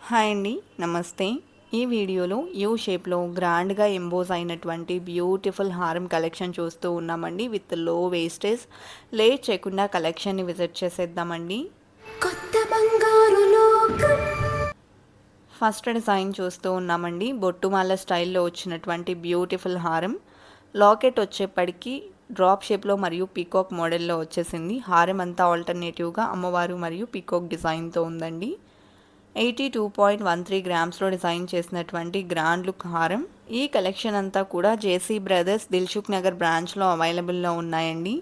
Hi అండి, నమస్తే. ఈ వీడియోలో యూ షేప్లో గ్రాండ్గా ఎంబోజ్ అయినటువంటి బ్యూటిఫుల్ హారం కలెక్షన్ చూస్తూ ఉన్నామండి. విత్ లో వేస్టేజ్. లేట్ చేయకుండా కలెక్షన్ని విజిట్ చేసేద్దామండి. కొత్త బంగారు లోకం. ఫస్ట్ డిజైన్ చూస్తూ ఉన్నామండి. బొట్టుమాల స్టైల్లో వచ్చినటువంటి బ్యూటిఫుల్ హారం. లాకెట్ వచ్చేప్పటికి డ్రాప్ షేప్లో మరియు పీకాక్ మోడల్లో వచ్చేసింది. హారం అంతా ఆల్టర్నేటివ్గా అమ్మవారు మరియు పీకాక్ డిజైన్తో ఉందండి. 82.13 గ్రామ్స్లో డిజైన్ చేసినటువంటి గ్రాండ్ లుక్ హారం. ఈ కలెక్షన్ అంతా కూడా జేసీ బ్రదర్స్ దిల్సుఖ్ నగర్ బ్రాంచ్లో అవైలబుల్లో ఉన్నాయండి.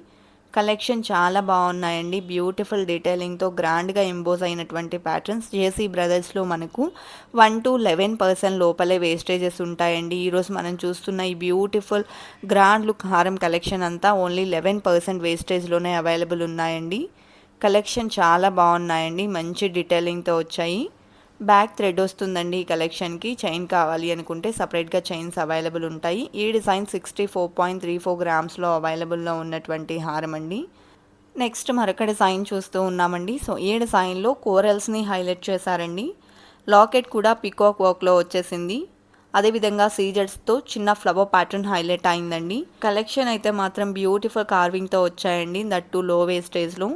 కలెక్షన్ చాలా బాగున్నాయండి. బ్యూటిఫుల్ డీటెయిలింగ్తో గ్రాండ్గా ఎంబోజ్ అయినటువంటి ప్యాటర్న్స్. జేసీ బ్రదర్స్లో మనకు 1 to 11% లోపలే వేస్టేజెస్ ఉంటాయండి. ఈరోజు మనం చూస్తున్న ఈ బ్యూటిఫుల్ గ్రాండ్ లుక్ హారం కలెక్షన్ అంతా ఓన్లీ 11% వేస్టేజ్లోనే అవైలబుల్ ఉన్నాయండి. కలెక్షన్ చాలా బాగున్నాయండి. మంచి డీటెయిలింగ్తో వచ్చాయి. బ్యాక్ థ్రెడ్ వస్తుందండి ఈ కలెక్షన్కి. చైన్ కావాలి అనుకుంటే సపరేట్గా చైన్స్ అవైలబుల్ ఉంటాయి. ఈ డిజైన్ 64.34 గ్రామ్స్లో అవైలబుల్లో ఉన్నటువంటి హారం అండి. నెక్స్ట్ మరొక డిజైన్ చూస్తూ ఉన్నామండి. సో ఈ డిజైన్లో కోరల్స్ని హైలైట్ చేశారండి. లాకెట్ కూడా పికాక్ వర్క్లో వచ్చేసింది. అదేవిధంగా సీజర్స్తో చిన్న ఫ్లవర్ ప్యాటర్న్ హైలైట్ అయిందండి. కలెక్షన్ అయితే మాత్రం బ్యూటిఫుల్ కార్వింగ్తో వచ్చాయండి, దట్టు లో వేస్టేజ్లో.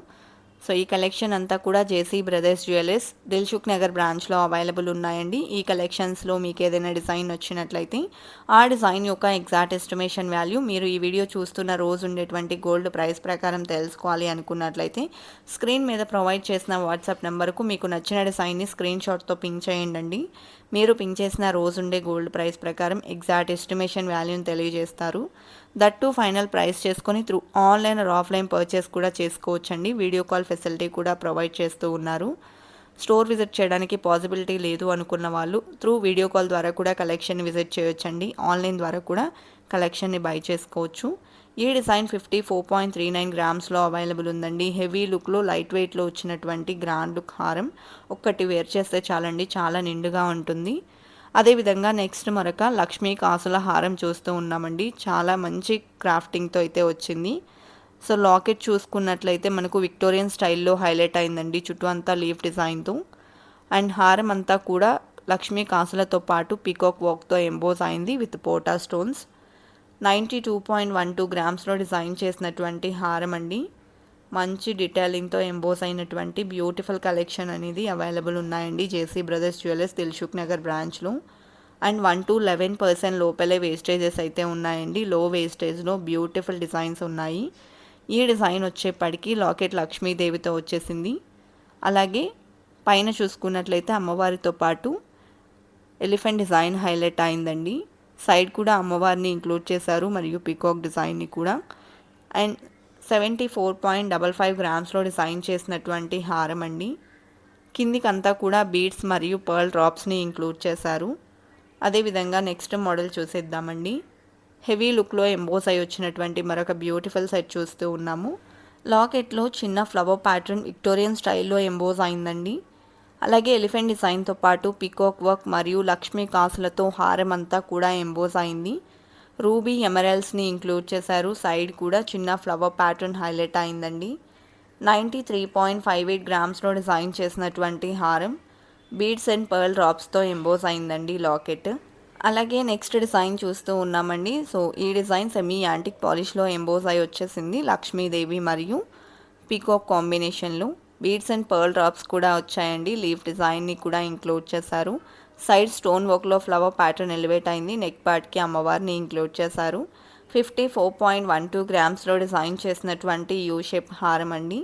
సో ఈ కలెక్షన్ అంతా కూడా JC brothers jewellers Dilsukh Nagar బ్రాంచ్లో అవైలబుల్ ఉన్నాయండి. ఈ కలెక్షన్స్లో మీకు ఏదైనా డిజైన్ వచ్చినట్లయితే ఆ డిజైన్ యొక్క ఎగ్జాక్ట్ ఎస్టిమేషన్ వాల్యూ మీరు ఈ వీడియో చూస్తున్న రోజు ఉండేటువంటి గోల్డ్ ప్రైస్ ప్రకారం తెలుసుకోవాలి అనుకున్నట్లయితే స్క్రీన్ మీద ప్రొవైడ్ చేసిన వాట్సాప్ నెంబర్కు మీకు నచ్చిన డిజైన్ని స్క్రీన్ షాట్తో పింక్ చేయండి. మీరు పింక్ చేసిన రోజుండే గోల్డ్ ప్రైస్ ప్రకారం ఎగ్జాక్ట్ ఎస్టిమేషన్ వాల్యూని తెలియజేస్తారు. దట్టు ఫైనల్ ప్రైస్ చేసుకొని through online or offline purchase కూడా చేసుకోవచ్చండి. వీడియో కాల్ ఫెసిలిటీ కూడా ప్రొవైడ్ చేస్తూ ఉన్నారు. స్టోర్ విజిట్ చేయడానికి పాసిబిలిటీ లేదు అనుకున్న వాళ్ళు త్రూ వీడియో కాల్ ద్వారా కూడా కలెక్షన్ విజిట్ చేయొచ్చండి. ఆన్లైన్ ద్వారా కూడా కలెక్షన్ని బై చేసుకోవచ్చు. ఈ డిజైన్ 54.39 గ్రామ్స్లో అవైలబుల్ ఉందండి. హెవీ లుక్లో లైట్ వెయిట్లో వచ్చినటువంటి గ్రాండ్ లుక్ హారం. ఒక్కటి వేర్ చేస్తే చాలండి, చాలా నిండుగా ఉంటుంది. అదేవిధంగా నెక్స్ట్ మరొక లక్ష్మీ కాసుల హారం చూస్తూ ఉన్నామండి. చాలా మంచి క్రాఫ్టింగ్తో అయితే వచ్చింది. సో లాకెట్ చూసుకున్నట్లయితే మనకు విక్టోరియన్ స్టైల్లో హైలైట్ అయిందండి, చుట్టూ అంతా లీఫ్ డిజైన్తో. అండ్ హారం అంతా కూడా లక్ష్మీ కాసులతో పాటు పీకాక్ వర్క్తో ఎంబోజ్ అయింది విత్ పోటా స్టోన్స్. 92.12 గ్రామ్స్లో డిజైన్ చేసినటువంటి హారం అండి. మంచి డీటెయిలింగ్తో ఎంబోస్ అయినటువంటి బ్యూటిఫుల్ కలెక్షన్ అనేది అవైలబుల్ ఉన్నాయండి JC brothers jewellers Dilsukh Nagar బ్రాంచ్లో. అండ్ 1 to 11% లోపలే వేస్టేజెస్ అయితే ఉన్నాయండి. లో వేస్టేజ్లో బ్యూటిఫుల్ డిజైన్స్ ఉన్నాయి. ఈ డిజైన్ వచ్చేప్పటికి లాకెట్ లక్ష్మీదేవితో వచ్చేసింది. అలాగే పైన చూసుకున్నట్లయితే అమ్మవారితో పాటు ఎలిఫెంట్ డిజైన్ హైలైట్ అయిందండి. సైడ్ కూడా అమ్మవారిని ఇంక్లూడ్ చేశారు మరియు పీకాక్ డిజైన్ని కూడా. అండ్ 74.55 గ్రామ్స్లో డిజైన్ చేసినటువంటి హారం అండి. కిందికంతా కూడా బీడ్స్ మరియు పర్ల్ డ్రాప్స్ని ఇంక్లూడ్ చేశారు. అదేవిధంగా నెక్స్ట్ మోడల్ చూసేద్దామండి. హెవీ లుక్లో ఎంబోస్ అయి వచ్చినటువంటి మరొక బ్యూటిఫుల్ సెట్ చూస్తూ ఉన్నాము. లాకెట్లో చిన్న ఫ్లవర్ ప్యాటర్న్ విక్టోరియన్ స్టైల్లో ఎంబోస్ అయిందండి. అలాగే ఎలిఫెంట్ డిజైన్తో పాటు పీకాక్ వర్క్ మరియు లక్ష్మీ కాసులతో హారం అంతా కూడా ఎంబోస్ అయింది. రూబీ ఎమరల్స్ని ఇంక్లూడ్ చేశారు. సైడ్ కూడా చిన్న ఫ్లవర్ ప్యాటర్న్ హైలైట్ అయిందండి. 93.58 గ్రామ్స్లో డిజైన్ చేసినటువంటి హారం. బీడ్స్ అండ్ పర్ల్ డ్రాప్స్తో ఎంబోస్ అయిందండి లాకెట్. అలాగే నెక్స్ట్ డిజైన్ చూస్తూ ఉన్నామండి. సో ఈ డిజైన్ సెమీ యాంటిక్ పాలిష్లో ఎంబోస్ అయి వచ్చేసింది లక్ష్మీదేవి మరియు పీకాక్ కాంబినేషన్లో. బీడ్స్ అండ్ పర్ల్ డ్రాప్స్ కూడా వచ్చాయండి. లీఫ్ డిజైన్ని కూడా ఇంక్లూడ్ చేశారు. సైడ్ స్టోన్ వర్క్లో ఫ్లవర్ ప్యాటర్న్ ఎలివేట్ అయింది. నెక్ పార్ట్కి అమ్మవారిని ఇంక్లూడ్ చేశారు. 54.12 గ్రామ్స్లో డిజైన్ చేసినటువంటి యూ షేప్ హారం అండి.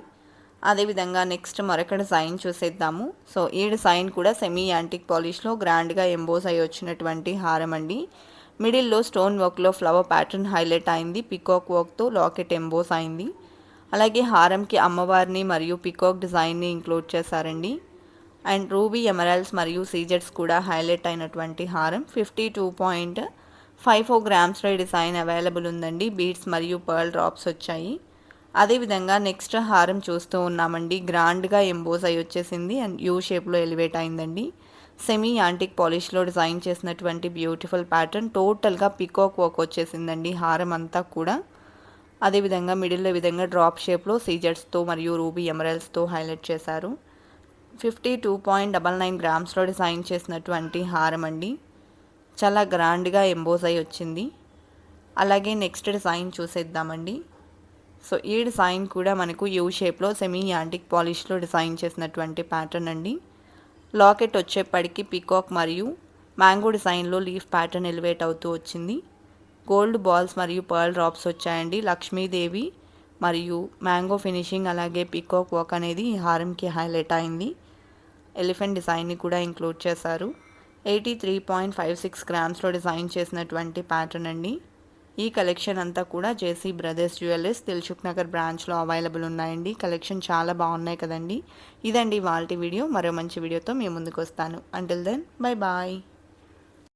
అదేవిధంగా నెక్స్ట్ మరొక డిజైన్ చూసేద్దాము. సో ఈ డిజైన్ కూడా సెమీ యాంటిక్ పాలిష్లో గ్రాండ్గా ఎంబోస్ అయి వచ్చినటువంటి హారం అండి. మిడిల్లో స్టోన్ వర్క్లో ఫ్లవర్ ప్యాటర్న్ హైలైట్ అయింది. పికాక్ వర్క్తో లాకెట్ ఎంబోస్ అయింది. అలాగే హారంకి అమ్మవారిని మరియు పికాక్ డిజైన్ని ఇంక్లూడ్ చేశారండి. అండ్ రూబీ ఎమరల్స్ మరియు సీజెట్స్ కూడా హైలైట్ అయినటువంటి హారం. 52.54 గ్రామ్స్లో డిజైన్ అవైలబుల్ ఉందండి. బీడ్స్ మరియు పర్ల్ డ్రాప్స్ వచ్చాయి. అదేవిధంగా నెక్స్ట్ హారం చూస్తూ ఉన్నామండి. గ్రాండ్గా ఎంబోస్ అయి వచ్చేసింది అండ్ యూ షేప్లో ఎలివేట్ అయిందండి. సెమీ యాంటిక్ పాలిష్లో డిజైన్ చేసినటువంటి బ్యూటిఫుల్ ప్యాటర్న్. టోటల్గా పికాక్ వర్క్ వచ్చేసిందండి హారం అంతా కూడా. అదేవిధంగా మిడిల్లో విధంగా డ్రాప్ షేప్లో సీజెట్స్తో మరియు రూబీ ఎమరల్స్తో హైలైట్ చేశారు. 52.99 గ్రామ్స్లో డిజైన్ చేసినటువంటి హారం అండి. చాలా గ్రాండ్గా ఎంబోజ్ అయి వచ్చింది. అలాగే నెక్స్ట్ డిజైన్ చూసేద్దామండి. సో ఈ డిజైన్ కూడా మనకు యూ షేప్లో సెమీ యాంటిక్ పాలిష్లో డిజైన్ చేసినటువంటి ప్యాటర్న్ అండి. లాకెట్ వచ్చేప్పటికి పీకాక్ మరియు మ్యాంగో డిజైన్లో లీఫ్ ప్యాటర్న్ ఎలివేట్ అవుతూ వచ్చింది. గోల్డ్ బాల్స్ మరియు పర్ల్ డ్రాప్స్ వచ్చాయండి. లక్ష్మీదేవి మరియు మ్యాంగో ఫినిషింగ్ అలాగే పీకాక్ వర్క్ అనేది ఈ హారంకి హైలైట్ అయింది. ఎలిఫెంట్ డిజైన్ని కూడా ఇంక్లూడ్ చేశారు. 83.56 గ్రామ్స్లో డిజైన్ చేసినటువంటి ప్యాటర్న్ అండి. ఈ కలెక్షన్ అంతా కూడా JC brothers jewellers Dilsukh Nagar బ్రాంచ్లో అవైలబుల్ ఉన్నాయండి. కలెక్షన్ చాలా బాగున్నాయి కదండి. ఇదండి ఇవాల్టి వీడియో. మరో మంచి వీడియోతో మీ ముందుకు వస్తాను. Until then bye bye.